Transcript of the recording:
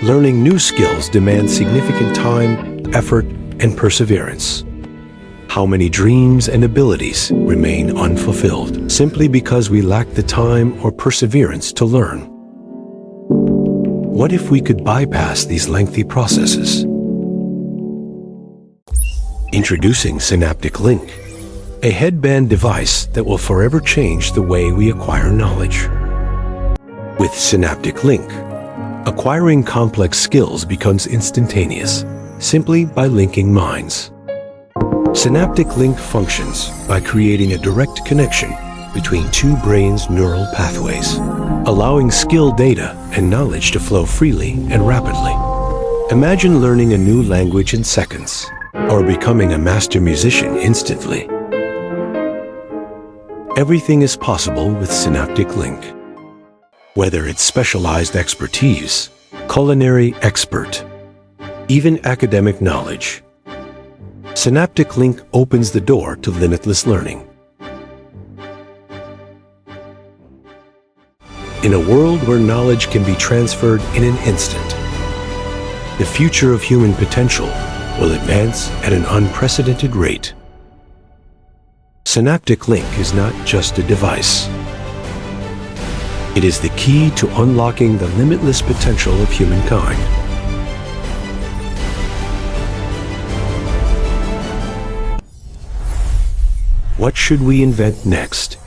Learning new skills demands significant time, effort, and perseverance. How many dreams and abilities remain unfulfilled simply because we lack the time or perseverance to learn? What if we could bypass these lengthy processes? Introducing Synaptic Link, a headband device that will forever change the way we acquire knowledge. With Synaptic Link, acquiring complex skills becomes instantaneous, simply by linking minds. Synaptic Link functions by creating a direct connection between two brains' neural pathways, allowing skill data and knowledge to flow freely and rapidly. Imagine learning a new language in seconds, or becoming a master musician instantly. Everything is possible with Synaptic Link. Whether it's specialized expertise, culinary expert, even academic knowledge, Synaptic Link opens the door to limitless learning. In a world where knowledge can be transferred in an instant, the future of human potential will advance at an unprecedented rate. Synaptic Link is not just a device. It is the key to unlocking the limitless potential of humankind. What should we invent next?